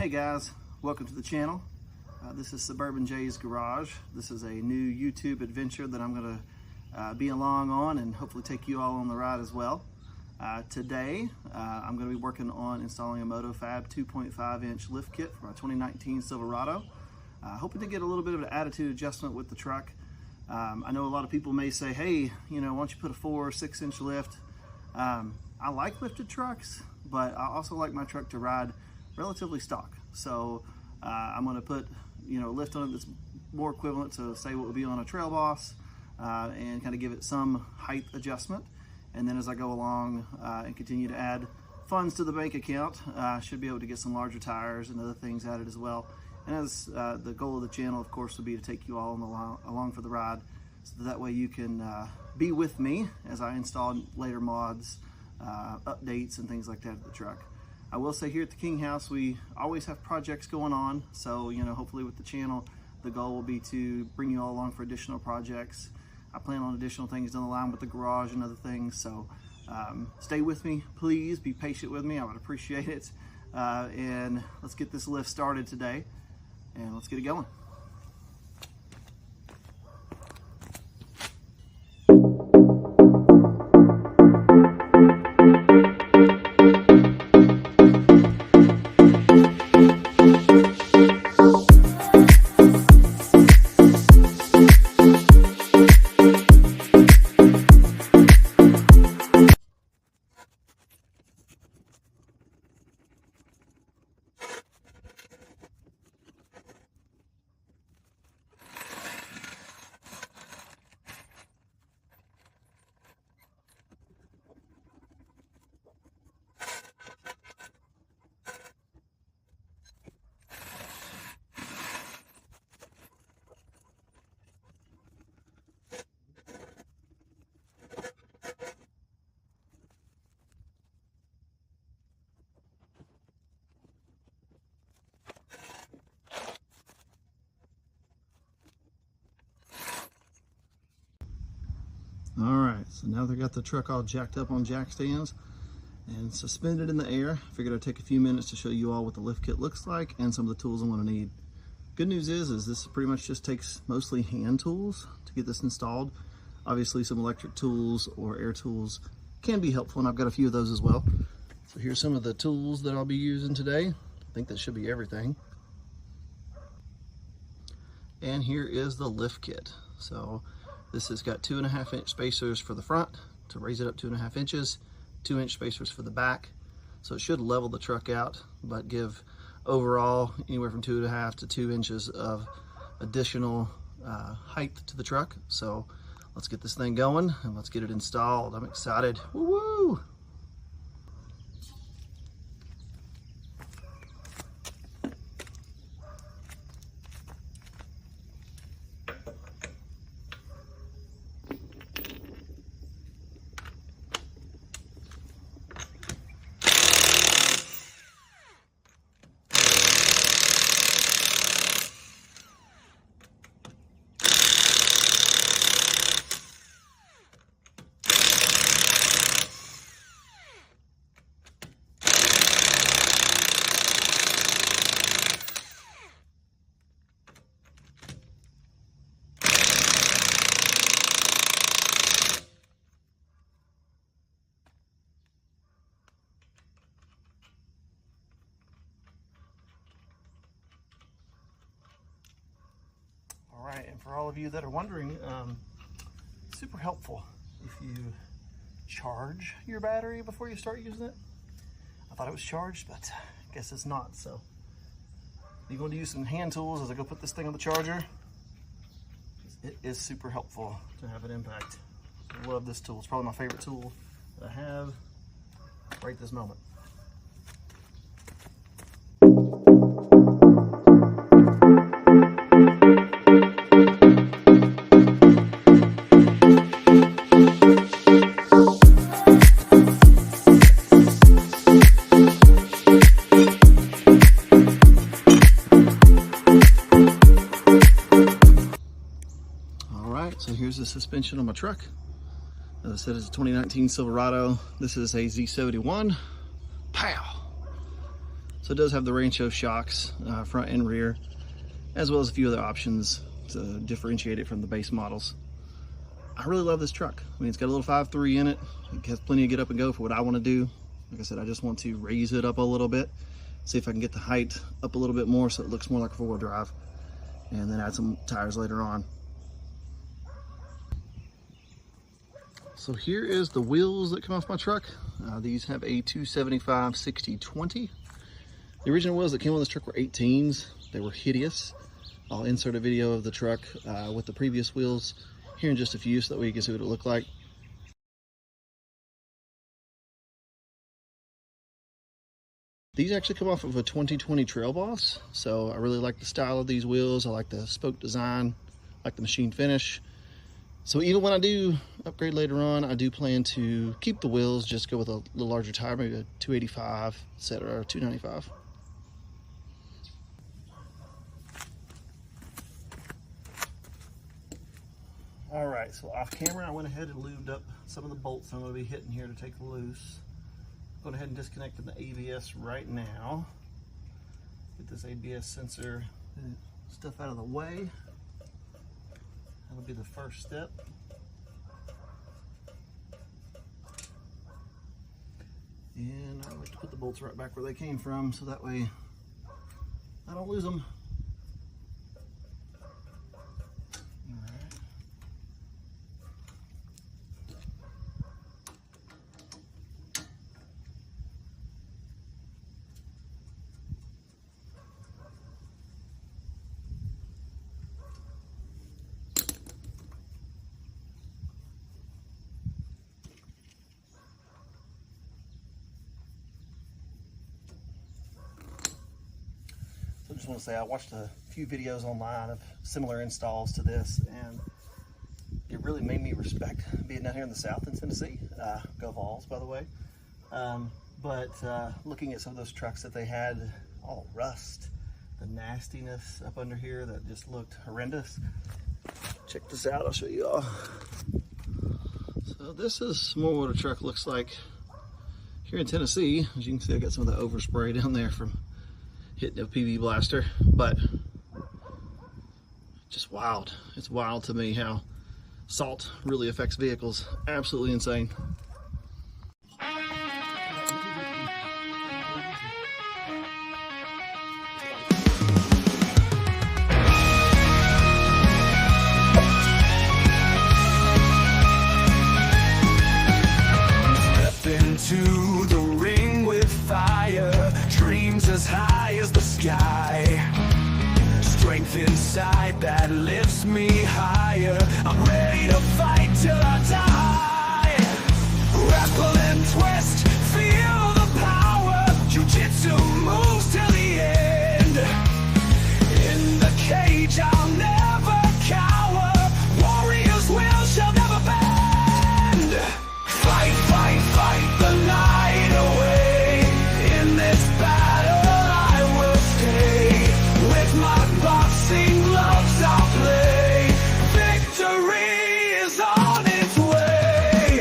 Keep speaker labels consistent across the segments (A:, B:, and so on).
A: Hey guys, welcome to the channel. This is Suburban Jay's Garage. This is a new YouTube adventure that I'm going to be along on and hopefully take you all on the ride as well. Today I'm going to be working on installing a Motofab 2.5 inch lift kit for my 2019 Silverado. Hoping to get a little bit of an attitude adjustment with the truck. I know a lot of people may say, hey, you know, why don't you put a 4 or 6 inch lift? I like lifted trucks, but I also like my truck to ride relatively stock. So I'm going to put, you know, a lift on it that's more equivalent to say what would be on a Trail Boss, and kind of give it some height adjustment. And then as I go along and continue to add funds to the bank account, I should be able to get some larger tires and other things added as well. And as the goal of the channel, of course, would be to take you all along for the ride, so that way you can be with me as I install later mods, updates, and things like that to the truck. I will say here at the King House, we always have projects going on. So, you know, hopefully with the channel, the goal will be to bring you all along for additional projects. I plan on additional things down the line with the garage and other things. So stay with me, please. Be patient with me. I would appreciate it. And let's get this lift started today, and let's get it going. All right, so now they got the truck all jacked up on jack stands and suspended in the air. Figured I'd take a few minutes to show you all what the lift kit looks like and some of the tools I'm going to need. Good news is this pretty much just takes mostly hand tools to get this installed. Obviously some electric tools or air tools can be helpful, and I've got a few of those as well. So here's some of the tools that I'll be using today. I think that should be everything. And here is the lift kit. So this has got 2.5 inch spacers for the front to raise it up 2.5 inches, 2 inch spacers for the back. So it should level the truck out, but give overall anywhere from 2.5 to 2 inches of additional height to the truck. So let's get this thing going and let's get it installed. I'm excited. Woo-woo! All right, and for all of you that are wondering, super helpful if you charge your battery before you start using it. I thought it was charged, but I guess it's not. So you're going to use some hand tools as I go put this thing on the charger. It is super helpful to have an impact. I love this tool. It's probably my favorite tool that I have right this moment. So here's the suspension on my truck. As I said, it's a 2019 Silverado. This is a Z71. Pow! So it does have the rain show shocks, front and rear, as well as a few other options to differentiate it from the base models. I really love this truck. I mean, it's got a little 5.3 in it. It has plenty of get up and go for what I want to do. Like I said, I just want to raise it up a little bit, see if I can get the height up a little bit more so it looks more like a four-wheel drive, and then add some tires later on. So here is the wheels that come off my truck. These have a 275 60/20. The original wheels that came on this truck were 18s. They were hideous. I'll insert a video of the truck with the previous wheels here in just a few so that way you can see what it looked like. These actually come off of a 2020 Trail Boss, so I really like the style of these wheels. I like the spoke design, I like the machine finish. So even when I do upgrade later on, I do plan to keep the wheels, just go with a little larger tire, maybe a 285, etc., or 295. All right, so off camera, I went ahead and lubed up some of the bolts I'm going to be hitting here to take loose. Going ahead and disconnecting the ABS right now. Get this ABS sensor stuff out of the way. That'll be the first step. And I like to put the bolts right back where they came from so that way I don't lose them. I just want to say I watched a few videos online of similar installs to this, and it really made me respect being down here in the South in Tennessee. Go Vols, by the way. But looking at some of those trucks that they had, all the rust, the nastiness up under here that just looked horrendous. Check this out, I'll show you all. So this is more what a truck looks like here in Tennessee. As you can see, I got some of the overspray down there from hitting a PV blaster, but just wild. It's wild to me how salt really affects vehicles. Absolutely insane.
B: Step into the ring with fire, dreams as high as the sky, strength inside that lifts me higher. I'm ready to fight till I die. Grapple and twist, feel the power. Jiu-jitsu moves till the end. In the cage I'll never cower. Warrior's will shall never bend. Fight, fight, fight the night away. In this battle I will stay. With my boxing gloves I'll play. Victory is on its way.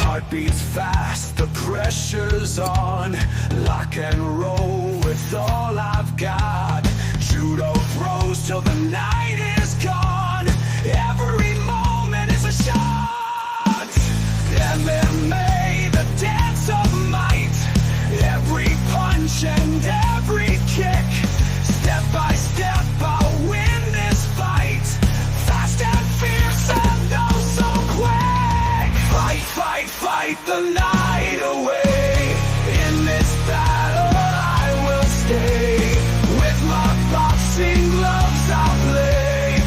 B: Heart beats fast, the pressure's on. Lock and roll with all I've got. Judo throws till the night is gone. Every moment is a shot. MMA, the dance of might. Every punch and every kick. Step by step I'll win this fight. Fast and fierce and oh so quick. Fight, fight, fight the night away. In this battle I will stay. With my boxing gloves I'll play.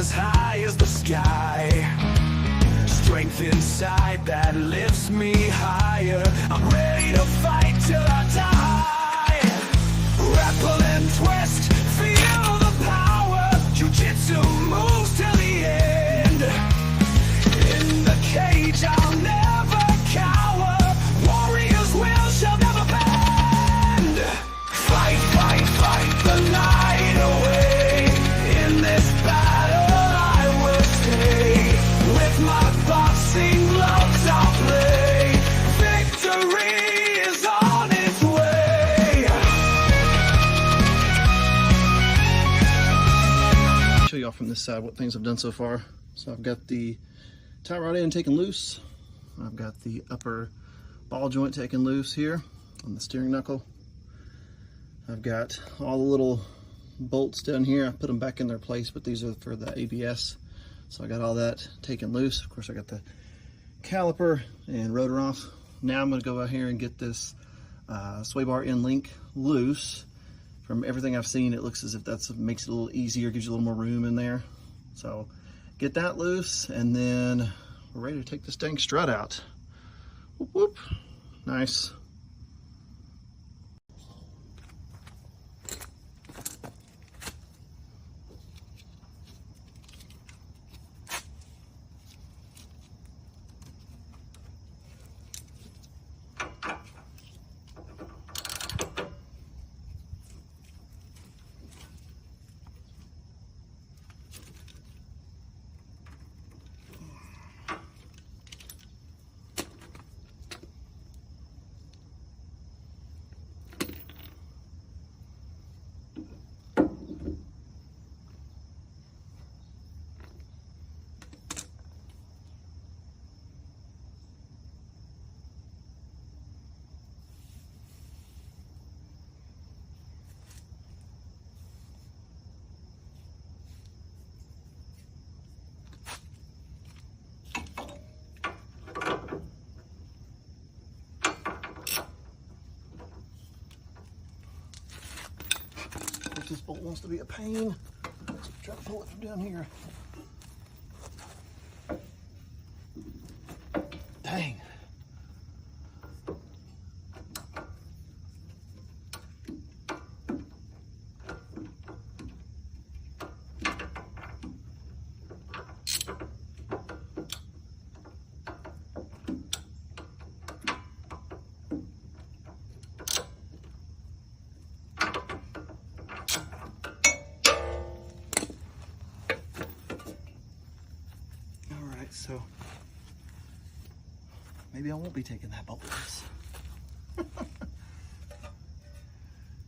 B: as high as the sky. Strength inside that lifts me higher. I'm ready to fight till I die. Grapple and twist, feel the power. Jiu-jitsu moves till the end. In the cage I'll never cower. Warrior's will shall never bend. Fight, fight, fight the night away. In this battle I will stay. With my boxing gloves I'll play. Victory is on its way.
A: Show y'all from this side what things I've done so far. So I've got the tie rod end taken loose. I've got the upper ball joint taken loose here on the steering knuckle. I've got all the little bolts down here. I put them back in their place, but these are for the ABS. So I got all that taken loose. Of course, I got the caliper and rotor off. Now I'm going to go out here and get this sway bar end link loose. From everything I've seen, it looks as if that makes it a little easier, gives you a little more room in there. So get that loose, and then we're ready to take this dang strut out. Whoop, whoop. Nice. This bolt wants to be a pain. Let's try to pull it from down here. Dang. So maybe I won't be taking that bolt loose. I'm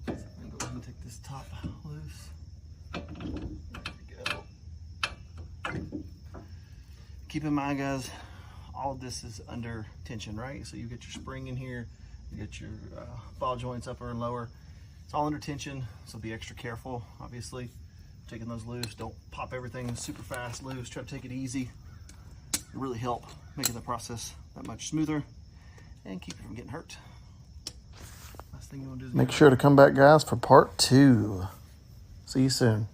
A: gonna go ahead and take this top loose. There we go. Keep in mind, guys, all of this is under tension, right? So you get your spring in here, you get your ball joints upper and lower. It's all under tension, so be extra careful, obviously. Taking those loose, don't pop everything super fast loose. Try to take it easy. Really help making the process that much smoother and keep it from getting hurt. Last thing you want to do is make sure to come back, guys, for part 2. See you soon.